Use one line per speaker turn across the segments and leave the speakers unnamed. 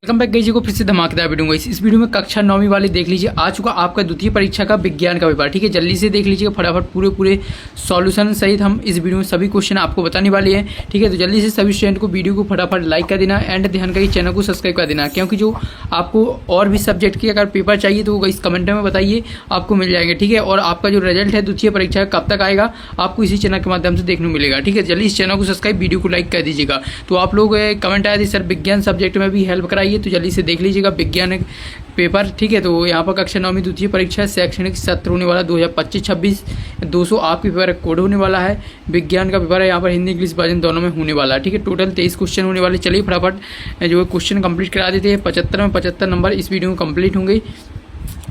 Welcome back guys को फिर से धमाकेदार वीडियो गाइस। इस वीडियो में कक्षा 9वीं वाले देख लीजिए, आ चुका आपका द्वितीय परीक्षा का विज्ञान का पेपर। ठीक है, जल्दी से देख लीजिएगा फटाफट पूरे सॉल्यूशन सहित हम इस वीडियो में सभी क्वेश्चन आपको बताने वाले हैं। ठीक है, तो जल्दी से सभी स्टूडेंट को वीडियो को फटाफट लाइक कर देना एंड ध्यान करिए चैनल को सब्सक्राइब कर देना, क्योंकि जो आपको और भी सब्जेक्ट की अगर पेपर चाहिए तो इस कमेंट में बताइए, आपको मिल जाएंगे। ठीक है, और आपका जो रिजल्ट है द्वितीय परीक्षा कब तक आएगा आपको इसी चैनल के माध्यम से देखने को मिलेगा। ठीक है, जल्दी इस चैनल को सब्सक्राइब, वीडियो को लाइक कर दीजिएगा। तो आप लोग कमेंट आए थे सर विज्ञान सब्जेक्ट में भी हेल्प कराइए, तो जल्दी से देख लीजिएगा विज्ञान पेपर। ठीक है, तो यहाँ पर कक्षा 9वीं द्वितीय परीक्षा शैक्षणिक सत्र होने वाला 2025-26 200 आपके पेपर कोड होने वाला है। विज्ञान का पेपर है, यहाँ पर हिंदी इंग्लिश वर्जन दोनों में होने वाला है। ठीक है, टोटल 23 क्वेश्चन होने वाले। चलिए फटाफट जो क्वेश्चन कंप्लीट करा देते हैं। 75 में 75 नंबर इस वीडियो में कंप्लीट होंगे।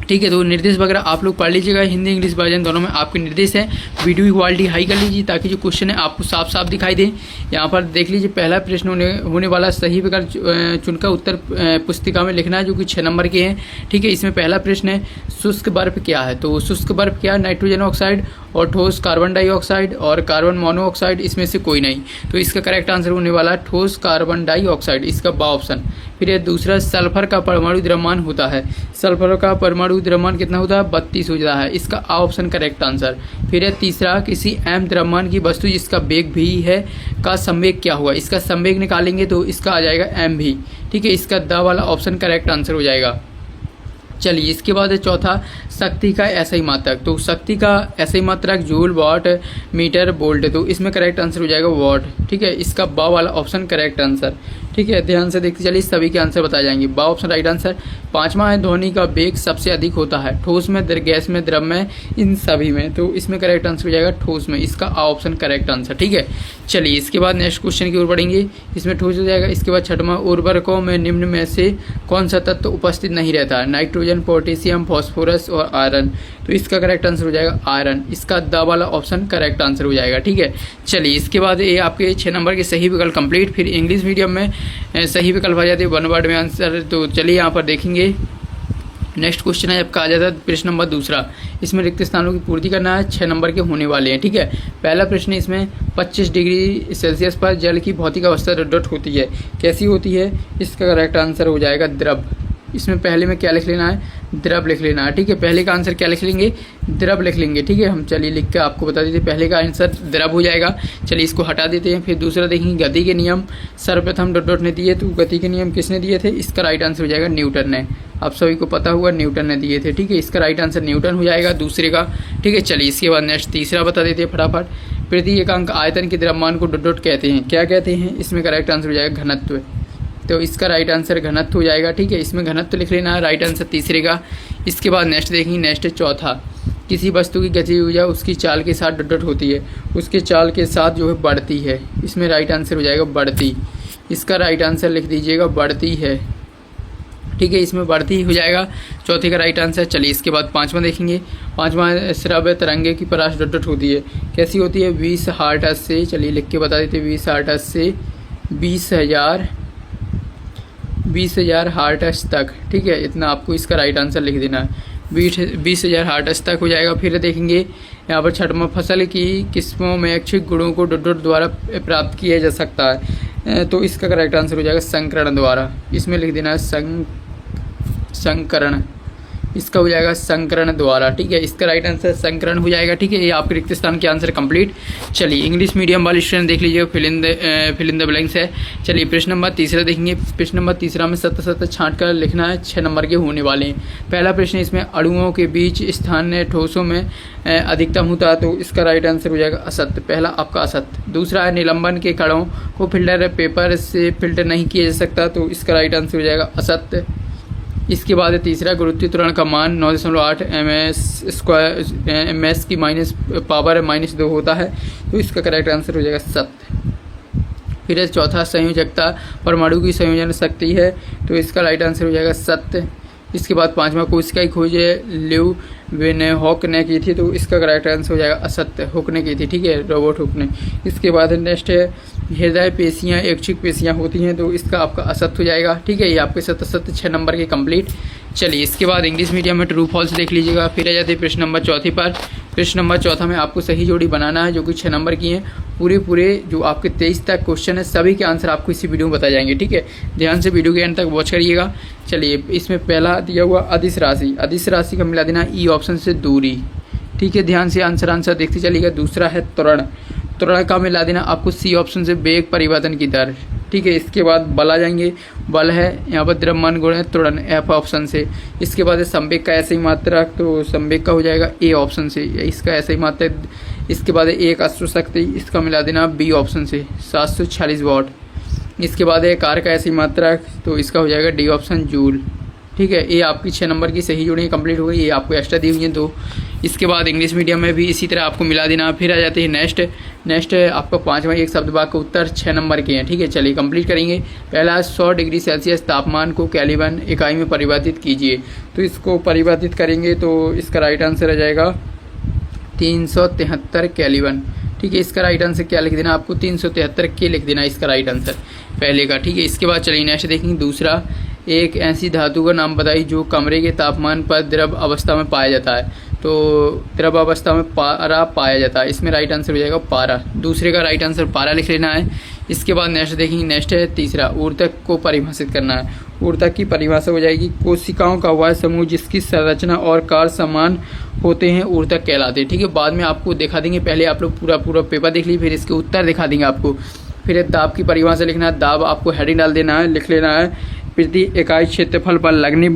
ठीक है, तो निर्देश वगैरह आप लोग पढ़ लीजिएगा, हिंदी इंग्लिश वर्जन दोनों में आपके निर्देश हैं। वीडियो की क्वालिटी हाई कर लीजिए ताकि जो क्वेश्चन है आपको साफ साफ दिखाई दे। यहाँ पर देख लीजिए पहला प्रश्न होने वाला सही विकल्प चुनकर उत्तर पुस्तिका में लिखना है, जो कि 6 नंबर के हैं। ठीक है, इसमें पहला प्रश्न है शुष्क बर्फ क्या है। तो शुष्क बर्फ क्या है? नाइट्रोजन ऑक्साइड और ठोस कार्बन डाइऑक्साइड और कार्बन मोनोऑक्साइड, इसमें से कोई नहीं। तो इसका करेक्ट आंसर होने वाला है ठोस कार्बन डाइऑक्साइड, इसका बा ऑप्शन। फिर ये दूसरा सल्फर का परमाणु द्रव्यमान होता है। सल्फर का परमाणु द्रव्यमान कितना होता है? 32 हो जाता है, इसका आ ऑप्शन करेक्ट आंसर। फिर है तीसरा किसी एम द्रव्यमान की वस्तु जिसका वेग भी है का संवेग क्या हुआ। इसका संवेग निकालेंगे तो इसका आ जाएगा एम भी। ठीक है, इसका द वाला ऑप्शन करेक्ट आंसर हो जाएगा। चलिए इसके बाद है चौथा शक्ति का ऐसा मात्रक। तो शक्ति का ऐसा मात्रक जूल, वाट, मीटर, वोल्ट। तो इसमें करेक्ट आंसर हो जाएगा वाट। ठीक है, इसका बा वाला ऑप्शन करेक्ट आंसर। ठीक है, ध्यान से देखते चलिए सभी के आंसर बताए जाएंगे। बा ऑप्शन राइट आंसर। पांचवा है ध्वनि का वेग सबसे अधिक होता है ठोस में, गैस में, द्रव में, इन सभी में। तो इसमें करेक्ट आंसर हो जाएगा ठोस में, इसका आ ऑप्शन करेक्ट आंसर। ठीक है, चलिए इसके बाद नेक्स्ट क्वेश्चन की ओर बढ़ेंगे। इसमें ठोस हो जाएगा। इसके बाद छठवां उर्वरकों में निम्न में से कौन सा तत्व उपस्थित नहीं रहता है? नाइट्रोजन, पोटेशियम, फॉस्फोरस और आयरन। तो इसका करेक्ट आंसर हो जाएगा आयरन, इसका द वाला ऑप्शन करेक्ट आंसर हो जाएगा। ठीक है, चलिए इसके बाद ये आपके 6 नंबर के सही विकल्प कंप्लीट। फिर इंग्लिश मीडियम में सही विकल्प आ जाते हैं 1 वर्ड में आंसर। तो चलिए यहाँ पर देखेंगे। नेक्स्ट क्वेश्चन है आपका आ जाता है प्रश्न नंबर दूसरा। इसमें रिक्त स्थानों की पूर्ति करना है, 6 नंबर के होने वाले हैं। ठीक है, पहला प्रश्न इसमें 25 डिग्री सेल्सियस पर जल की भौतिक अवस्था डॉट होती है, कैसी होती है? इसका करेक्ट आंसर हो जाएगा द्रव। इसमें पहले में क्या लिख लेना है? द्रव लिख लेना है। ठीक है, पहले का आंसर क्या लिख लेंगे? द्रव लिख लेंगे। ठीक है, हम चलिए लिख के आपको बता देते पहले का आंसर द्रव हो जाएगा। चलिए इसको हटा देते हैं। फिर दूसरा देखेंगे गति के नियम सर्वप्रथम डॉट ने दिए। तो गति के नियम किसने दिए थे? इसका राइट आंसर हो जाएगा न्यूटन ने। आप सभी को पता हुआ न्यूटन ने दिए थे। ठीक है, इसका राइट आंसर न्यूटन हो जाएगा दूसरे का। ठीक है, चलिए इसके बाद नेक्स्ट तीसरा बता देते हैं फटाफट। पृथ्वी एकांक आयतन के द्रव्यमान को डॉट कहते हैं, क्या कहते हैं? इसमें करेक्ट आंसर हो जाएगा घनत्व। तो इसका राइट आंसर घनत्व हो जाएगा। ठीक है, इसमें घनत्व लिख लेना है, राइट आंसर तीसरे का। इसके बाद नेक्स्ट देखेंगे। नेक्स्ट चौथा किसी वस्तु की गति ऊर्जा उसकी चाल के साथ डॉट होती है, उसके चाल के साथ जो है बढ़ती है। इसमें राइट आंसर हो जाएगा बढ़ती, इसका राइट आंसर लिख दीजिएगा बढ़ती है। ठीक है, इसमें बढ़ती हो जाएगा चौथे का राइट आंसर। चलिए इसके बाद पांचवा देखेंगे। पांचवा श्रव्य तरंगे की परास डॉट होती है, कैसी होती है? 20 हर्ट्ज से। चलिए लिख के बता देते 20 हर्ट्ज से 20,000 हर्ट्ज तक। ठीक है, इतना आपको इसका राइट आंसर लिख देना है, 20,000 हर्ट्ज तक हो जाएगा। फिर देखेंगे यहाँ पर छठवां फसल की किस्मों में ऐच्छिक गुणों को डॉट द्वारा प्राप्त किया जा सकता है। तो इसका करेक्ट आंसर हो जाएगा संकरण द्वारा। इसमें लिख देना है संकरण, इसका हो जाएगा संकरण द्वारा। ठीक है, इसका राइट आंसर संकरण हो जाएगा। ठीक है, ये आपके रिक्त स्थान के आंसर कंप्लीट। चलिए इंग्लिश मीडियम वाले स्टूडेंट देख लीजिए, फिल इन द ब्लैंक्स है। चलिए प्रश्न नंबर तीसरा देखेंगे। प्रश्न नंबर तीसरा में सत्य छांट कर लिखना है, 6 नंबर के होने वाले हैं। पहला प्रश्न इसमें अणुओं के बीच स्थान ठोसों में अधिकतम होता है। तो इसका राइट आंसर हो जाएगा असत्य, पहला आपका असत्य। दूसरा है निलंबन के कणों को फिल्टर पेपर से फिल्टर नहीं किया जा सकता। तो इसका राइट आंसर हो जाएगा असत्य। इसके बाद तीसरा गुरुत्वीय त्वरण का मान 9.8 ms की -2 होता है। तो इसका करेक्ट आंसर हो जाएगा सत्य। फिर चौथा संयोजकता परमाणु की संयोजन शक्ति है। तो इसका राइट आंसर हो जाएगा सत्य। इसके बाद पांचवा कोशिका की खोज ल्यूवेनहॉक ने की थी। तो इसका करेक्ट आंसर हो जाएगा असत्य, हुक ने की थी। ठीक है, रॉबर्ट हुक ने। इसके बाद नेक्स्ट है हृदय पेशियाँ ऐच्छिक पेशियाँ होती हैं। तो इसका आपका असत्य हो जाएगा। ठीक है, ये आपके सत्य 6 नंबर के कंप्लीट। चलिए इसके बाद इंग्लिश मीडियम में ट्रू फॉल्स देख लीजिएगा। फिर आ जाते हैं प्रश्न नंबर चौथे पर। प्रश्न नंबर चौथा में आपको सही जोड़ी बनाना है जो कि 6 नंबर की हैं। पूरे जो आपके 23 तक क्वेश्चन है सभी के आंसर आपको इसी वीडियो में बताए जाएंगे, ठीक है। ध्यान से वीडियो के एंड तक वॉच करिएगा। चलिए, इसमें पहला दिया हुआ अदिश राशि, अदिश राशि का मिला देना ई ऑप्शन से दूरी, ठीक है। ध्यान से आंसर देखते चलिएगा। दूसरा है त्वरण, त्वरण का मिला देना आपको सी ऑप्शन से वेग परिवर्तन की दर, ठीक है। इसके बाद बल आ जाएंगे, बल है यहाँ पर द्रव्यमान गुण है त्वरण एफ ऑप्शन से। इसके बाद है संवेग का ऐसे ही मात्रक, तो संवेग का हो जाएगा ए ऑप्शन से, इसका ऐसे ही मात्रक। इसके बाद है एक अश्वशक्ति, इसका मिला देना बी ऑप्शन से 746 वाट। इसके बाद है कार का ऐसी मात्रक, तो इसका हो जाएगा डी ऑप्शन जूल, ठीक है। ये आपकी 6 नंबर की सही जोड़ी कंप्लीट हो गई, ये आपको एक्स्ट्रा दी हुई है 2। इसके बाद इंग्लिश मीडियम में भी इसी तरह आपको मिला देना। फिर आ जाते हैं नेक्स्ट आपका 5वां एक शब्द वाक्य का उत्तर 6 नंबर के हैं, ठीक है। चलिए कंप्लीट करेंगे। पहला 100 डिग्री सेल्सियस तापमान को केल्विन इकाई में परिवर्तित कीजिए, तो इसको परिवर्तित करेंगे तो इसका राइट आंसर आ जाएगा 373 केल्विन, ठीक है। इसका राइट आंसर क्या लिख देना आपको 373 के लिख देना इसका राइट आंसर पहले का, ठीक है। इसके बाद चलिए नेक्स्ट देखेंगे। दूसरा, एक ऐसी धातु का नाम बताइए जो कमरे के तापमान पर द्रव अवस्था में पाया जाता है, तो द्रव अवस्था में पारा पाया जाता है, इसमें राइट आंसर हो जाएगा पारा। दूसरे का राइट आंसर पारा लिख लेना है। इसके बाद नेक्स्ट देखेंगे। नेक्स्ट है तीसरा, ऊर्तक को परिभाषित करना है। ऊर्तक की परिभाषा हो जाएगी कोशिकाओं का वह समूह जिसकी संरचना और कार्य समान होते हैं ऊर्तक कहलाते हैं, ठीक है। बाद में आपको दिखा देंगे, पहले आप लोग पूरा पेपर देख लीजिए, फिर इसके उत्तर दिखा देंगे आपको। फिर दाब की परिभाषा लिखना है, दाब आपको हेडिंग डाल देना है, लिख लेना है प्रति इकाई क्षेत्रफल पर लगने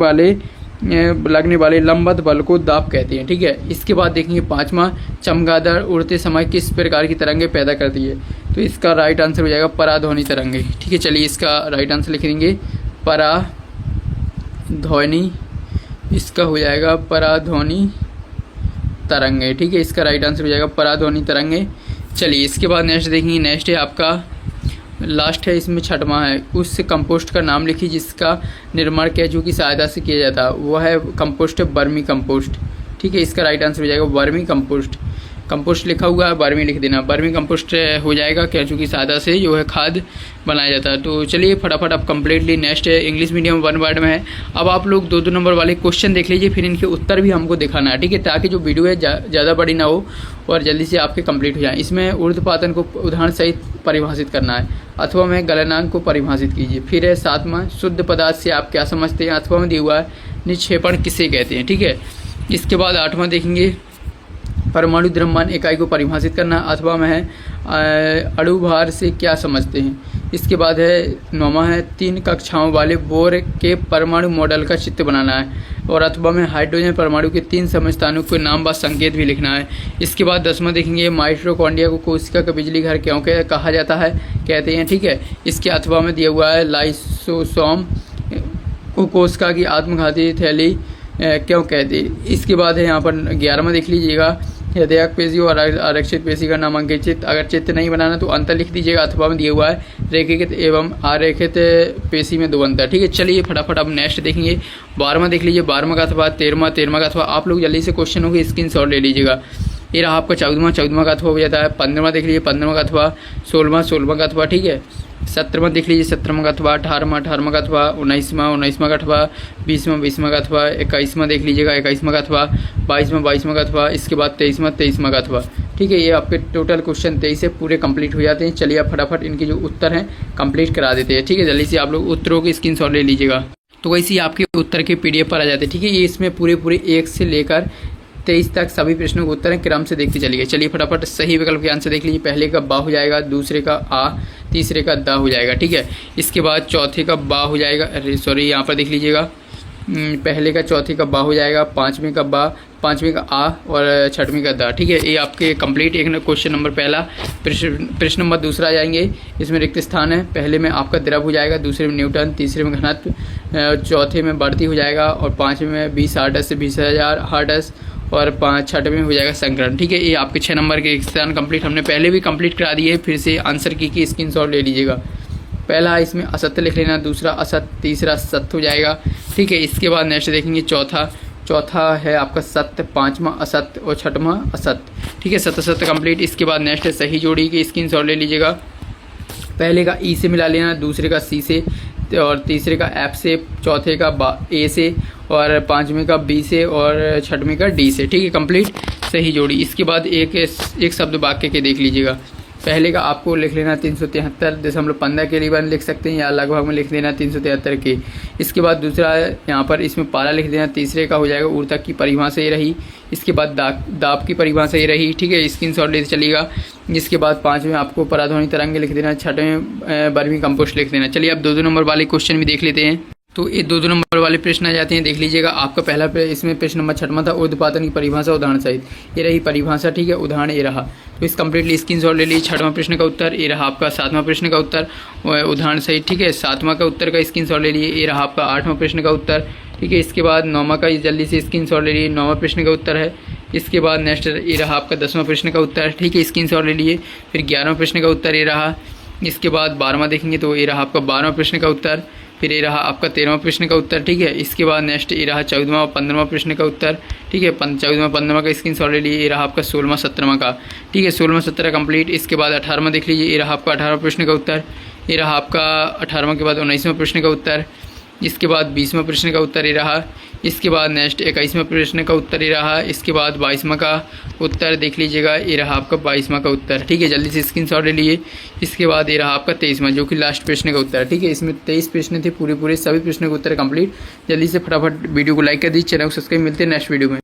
वाले लंबवत बल को दाब कहते हैं, ठीक है। इसके बाद देखेंगे 5वां, चमगादड़ उड़ते समय किस प्रकार की तरंगे पैदा करती है, तो इसका राइट आंसर हो जाएगा पराध्वनि तरंगे, ठीक है। चलिए इसका राइट आंसर लिख देंगे पराध्वनि, इसका हो जाएगा पराध्वनि तरंगे, ठीक है। इसका राइट आंसर हो जाएगा पराध्वनि तरंगे। चलिए इसके बाद नेक्स्ट देखेंगे। नेक्स्ट है आपका लास्ट है, इसमें 6वां है, उस कंपोस्ट का नाम लिखिए जिसका निर्माण केंचुओं की सहायता से किया जाता है, वह है कंपोस्ट वर्मी कंपोस्ट, ठीक है। इसका राइट आंसर हो जाएगा वर्मी कंपोस्ट। कंपोस्ट लिखा हुआ है, वर्मी लिख देना, वर्मी कंपोस्ट हो जाएगा केंचुओं की सहायता से जो है खाद बनाया जाता है। तो चलिए फटाफट अब कम्प्लीटली नेक्स्ट है इंग्लिश मीडियम 1 वर्ड में है। अब आप लोग 2 नंबर वाले क्वेश्चन देख लीजिए, फिर इनके उत्तर भी हमको दिखाना है, ठीक है, ताकि जो वीडियो है ज़्यादा बड़ी ना हो और जल्दी से आपके कंप्लीट हो जाए। इसमें ऊर्ध्वपातन को उदाहरण सहित परिभाषित करना है, अथवा में गलनांक को परिभाषित कीजिए। फिर है 7वां, शुद्ध पदार्थ से आप क्या समझते हैं, अथवा में दिया हुआ है निक्षेपण किसे कहते हैं, ठीक है। इसके बाद 8वां देखेंगे, परमाणु द्रव्यमान इकाई को परिभाषित करना, अथवा में है अणुभार से क्या समझते हैं। इसके बाद है 9वां है, 3 कक्षाओं वाले बोर के परमाणु मॉडल का चित्र बनाना है, और अथवा में हाइड्रोजन परमाणु के 3 समस्थानों के नाम व संकेत भी लिखना है। इसके बाद 10वां देखेंगे, माइटोकॉन्ड्रिया को कोशिका का बिजली घर क्यों कहा जाता है, कहते हैं, ठीक है। इसके अथवा में दिया हुआ है लाइसोसोम को कोशिका की आत्मघाती थैली क्यों कहते हैं। इसके बाद है यहाँ पर 11वां देख लीजिएगा, हृदयक पेशी और आरक्षित पेशी का नामांकित चित्र, अगर चित्र नहीं बनाना तो अंतर लिख दीजिएगा, अथवा में दिया हुआ है रेखित एवं आरेखित पेशी में 2 अंतर, ठीक है। चलिए फटाफट अब नेक्स्ट देखेंगे। 12वां देख लीजिए, 12वां का अथवा, 13वां का अथवा। आप लोग जल्दी से क्वेश्चनों के स्क्रीनशॉट ले लीजिएगा। ये रहा आपका 14वां का अथवा हो जाता है। 15वां देख लीजिए, 15वां का अथवा। 16वां का अथवा, ठीक है। 17वां देख लीजिए, 17वां का अथवा। 18वां का अथवा। 19वां का अथवा। 20वां का अथवा। 21वां देख लीजिएगा, 21वां का अथवा। 22वां का अथवा। इसके बाद 23वां का अथवा, ठीक है। ये आपके टोटल क्वेश्चन 23 से पूरे कंप्लीट हो जाते हैं। चलिए आप फटाफट इनके जो उत्तर हैं कंप्लीट करा देते हैं, ठीक है। जल्दी से आप लोग उत्तरों की स्क्रीनशॉट ले लीजिएगा, तो वैसे ही आपके उत्तर के PDF पर आ जाते हैं, ठीक है। ये इसमें पूरे 1 से लेकर 23 तक सभी प्रश्नों के उत्तर हैं, क्रम से देखते चलिए। चलिए फटाफट सही विकल्प के आंसर देख लीजिए। पहले का बा हो जाएगा, दूसरे का आ, तीसरे का दा हो जाएगा, ठीक है। इसके बाद चौथे का बा हो जाएगा, सॉरी यहाँ पर देख लीजिएगा, पहले का चौथे का बा हो जाएगा, 5वें का बा, 5वें का आ और 6वें का दा, ठीक है। ये आपके कंप्लीट एक क्वेश्चन नंबर पहला। प्रश्न नंबर दूसरा आ जाएंगे, इसमें रिक्त स्थान है। पहले में आपका द्रव हो जाएगा, दूसरे में न्यूटन, तीसरे में घनत्व, चौथे में बढ़ती हो जाएगा, और 5वें में 20 हार्ट्ज से 20,000 हार्ट्ज, और 6वें में हो जाएगा संकरण, ठीक है। ये आपके 6 नंबर के स्थान कंप्लीट हमने पहले भी कंप्लीट करा दिए, फिर से आंसर की स्क्रीनशॉट ले लीजिएगा। पहला इसमें असत्य लिख लेना, दूसरा असत्य, तीसरा सत्य हो जाएगा, ठीक है। इसके बाद नेक्स्ट देखेंगे चौथा है आपका सत्य, 5वां असत्य और 6वां असत्य, ठीक है। सत्य कंप्लीट। इसके बाद नेक्स्ट है सही जोड़ी की स्क्रीनशॉट ले लीजिएगा। पहले का ई से मिला लेना, दूसरे का सी से, और तीसरे का एफ से, चौथे का ए से, और 5वें का बी से, और 6वें का डी से, ठीक है। कंप्लीट सही जोड़ी। इसके बाद एक शब्द वाक्य के देख लीजिएगा। पहले का आपको लिख लेना 373.15 के लिए लिख सकते हैं या लगभग में लिख देना 373 के। इसके बाद दूसरा यहाँ पर इसमें पारा लिख देना। तीसरे का हो जाएगा ऊर्तक की परिभाषा ये रही। इसके बाद दाब की परिभाषा ये रही, ठीक है, स्क्रीनशॉट लेते चलिएगा। इसके बाद पाँचवें आपको पराध्वनि तरंग लिख देना। छठवें वर्मी कंपोस्ट लिख देना। चलिए अब 2 नंबर वाले क्वेश्चन भी देख लेते हैं। तो ये 2 नंबर वाले प्रश्न आ जाते हैं, देख लीजिएगा। आपका पहला इसमें प्रश्न नंबर 6वां था, ऊर्ध्वपातन की परिभाषा उदाहरण सहित। ये रही परिभाषा, ठीक है, उदाहरण ये रहा। तो इस कंप्लीटली स्क्रीनशॉट ले लीजिए। 6वां प्रश्न का उत्तर ये रहा आपका। 7वां प्रश्न का उत्तर उदाहरण सहित, ठीक है। 7वां का उत्तर का स्क्रीनशॉट ले लीजिए, ये रहा आपका 8वां प्रश्न का उत्तर, ठीक है। इसके बाद 9वां का जल्दी से स्क्रीनशॉट ले लीजिए, 9वां प्रश्न का उत्तर है। इसके बाद नेक्स्ट ये रहा आपका 10वां प्रश्न का उत्तर, ठीक है, स्क्रीनशॉट ले लीजिए। फिर 11वां प्रश्न का उत्तर ये रहा। इसके बाद 12वां देखेंगे तो ये रहा आपका 12वां प्रश्न का उत्तर। फिर ये रहा आपका 13वां प्रश्न का उत्तर, ठीक है। इसके बाद नेक्स्ट ये रहा 14वां और 15वां प्रश्न का उत्तर, ठीक है। 14वां 15वां का स्क्रीनशॉट ले लीजिए। ये रहा आपका 16वां 17वां का, ठीक है। 16वां 17 कंप्लीट। इसके बाद 18वां देख लीजिए, ये रहा आपका 18वां प्रश्न का उत्तर। ये रहा आपका 18वां के बाद 19वां प्रश्न का उत्तर। इसके बाद 20वां प्रश्न का उत्तर ये रहा। इसके बाद नेक्स्ट 21वां प्रश्न का उत्तर ये रहा। इसके बाद 22वां का उत्तर देख लीजिएगा, ये रहा आपका 22वां का उत्तर, ठीक है। जल्दी से स्क्रीनशॉट ले लीजिए। इसके बाद ये रहा आपका 23वां, जो कि लास्ट प्रश्न का उत्तर, ठीक है। इसमें 23 प्रश्न थे, पूरे सभी प्रश्नों के उत्तर कंप्लीट। जल्दी से फटाफट वीडियो को लाइक कर दीजिए, चैनल को सब्सक्राइब। मिलते हैं नेक्स्ट वीडियो में।